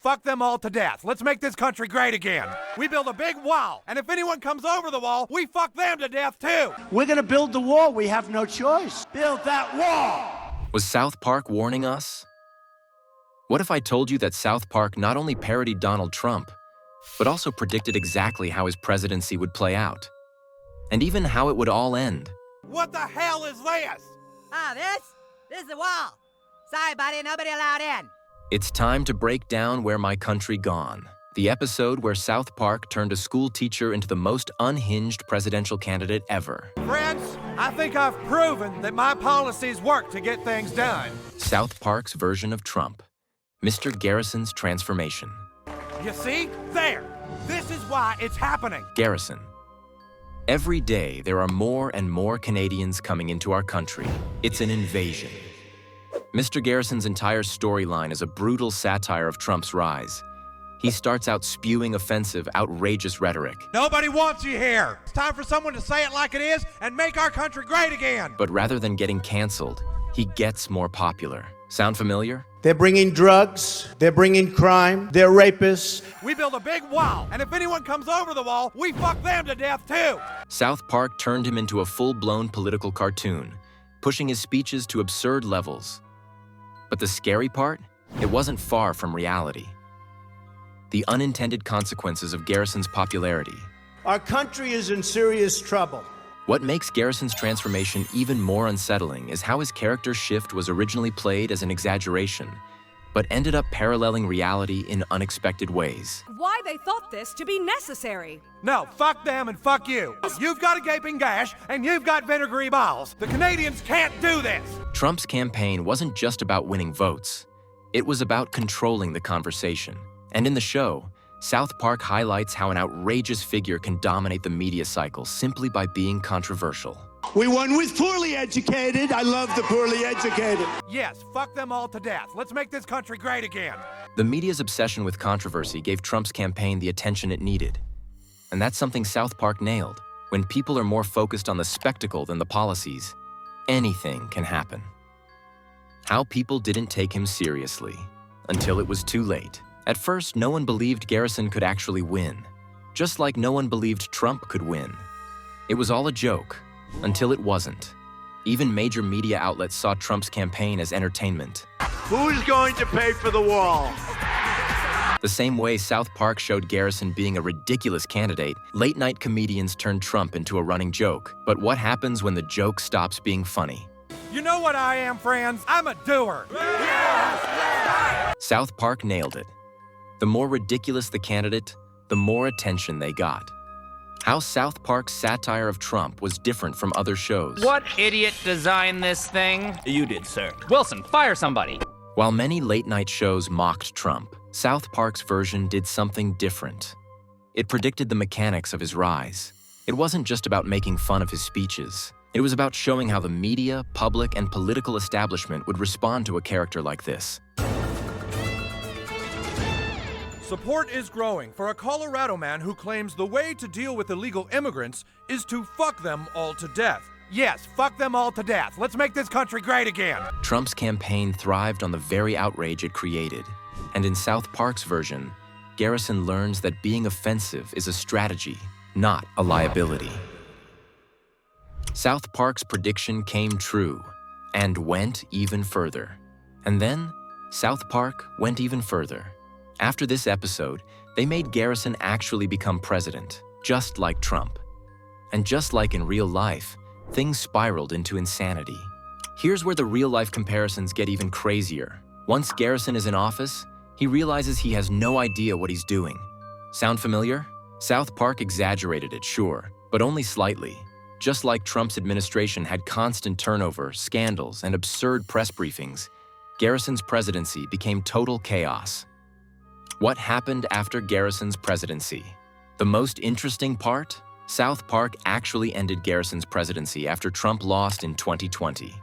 Fuck them all to death. Let's make this country great again. We build a big wall, and if anyone comes over the wall, we fuck them to death too. We're gonna build the wall. We have no choice. Build that wall! Was South Park warning us? What if I told you that South Park not only parodied Donald Trump, but also predicted exactly how his presidency would play out? And even how it would all end? What the hell is this? This is the wall. Sorry, buddy, nobody allowed in. It's time to break down Where My Country Gone, the episode where South Park turned a school teacher into the most unhinged presidential candidate ever. Friends, I think I've proven that my policies work to get things done. South Park's version of Trump, Mr. Garrison's transformation. You see? There! This is why it's happening. Garrison. Every day, there are more and more Canadians coming into our country. It's an invasion. Mr. Garrison's entire storyline is a brutal satire of Trump's rise. He starts out spewing offensive, outrageous rhetoric. Nobody wants you here. It's time for someone to say it like it is and make our country great again. But rather than getting canceled, he gets more popular. Sound familiar? They're bringing drugs, they're bringing crime, they're rapists. We build a big wall, and if anyone comes over the wall, we fuck them to death too. South Park turned him into a full-blown political cartoon, pushing his speeches to absurd levels. But the scary part? It wasn't far from reality. The unintended consequences of Garrison's popularity. Our country is in serious trouble. What makes Garrison's transformation even more unsettling is how his character shift was originally played as an exaggeration, but ended up paralleling reality in unexpected ways. Why they thought this to be necessary. No, fuck them and fuck you. You've got a gaping gash, and you've got vinegary balls. The Canadians can't do this. Trump's campaign wasn't just about winning votes. It was about controlling the conversation. And in the show, South Park highlights how an outrageous figure can dominate the media cycle simply by being controversial. We won with poorly educated. I love the poorly educated. Yes, fuck them all to death. Let's make this country great again. The media's obsession with controversy gave Trump's campaign the attention it needed. And that's something South Park nailed. When people are more focused on the spectacle than the policies, anything can happen. How people didn't take him seriously until it was too late. At first, no one believed Garrison could actually win, just like no one believed Trump could win. It was all a joke, until it wasn't. Even major media outlets saw Trump's campaign as entertainment. Who's going to pay for the wall? The same way South Park showed Garrison being a ridiculous candidate, late-night comedians turned Trump into a running joke. But what happens when the joke stops being funny? You know what I am, friends? I'm a doer. South Park nailed it. The more ridiculous the candidate, the more attention they got. How South Park's satire of Trump was different from other shows. What idiot designed this thing? You did, sir. Wilson, fire somebody. While many late-night shows mocked Trump, South Park's version did something different. It predicted the mechanics of his rise. It wasn't just about making fun of his speeches. It was about showing how the media, public, and political establishment would respond to a character like this. Support is growing for a Colorado man who claims the way to deal with illegal immigrants is to fuck them all to death. Yes, fuck them all to death. Let's make this country great again. Trump's campaign thrived on the very outrage it created. And in South Park's version, Garrison learns that being offensive is a strategy, not a liability. South Park's prediction came true and went even further. And then, South Park went even further. After this episode, they made Garrison actually become president, just like Trump. And just like in real life, things spiraled into insanity. Here's where the real-life comparisons get even crazier. Once Garrison is in office, he realizes he has no idea what he's doing. Sound familiar? South Park exaggerated it, sure, but only slightly. Just like Trump's administration had constant turnover, scandals, and absurd press briefings, Garrison's presidency became total chaos. What happened after Garrison's presidency? The most interesting part? South Park actually ended Garrison's presidency after Trump lost in 2020.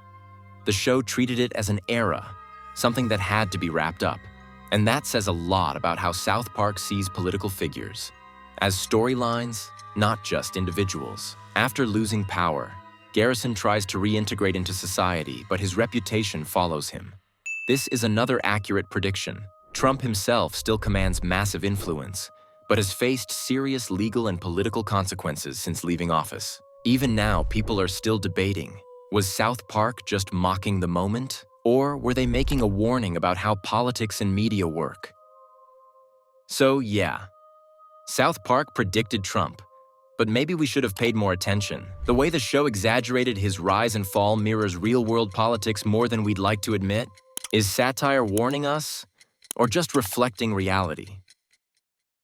The show treated it as an era, something that had to be wrapped up. And that says a lot about how South Park sees political figures. As storylines, not just individuals. After losing power, Garrison tries to reintegrate into society, but his reputation follows him. This is another accurate prediction. Trump himself still commands massive influence, but has faced serious legal and political consequences since leaving office. Even now, people are still debating, was South Park just mocking the moment, or were they making a warning about how politics and media work? So yeah, South Park predicted Trump, but maybe we should have paid more attention. The way the show exaggerated his rise and fall mirrors real-world politics more than we'd like to admit. Is satire warning us, or just reflecting reality?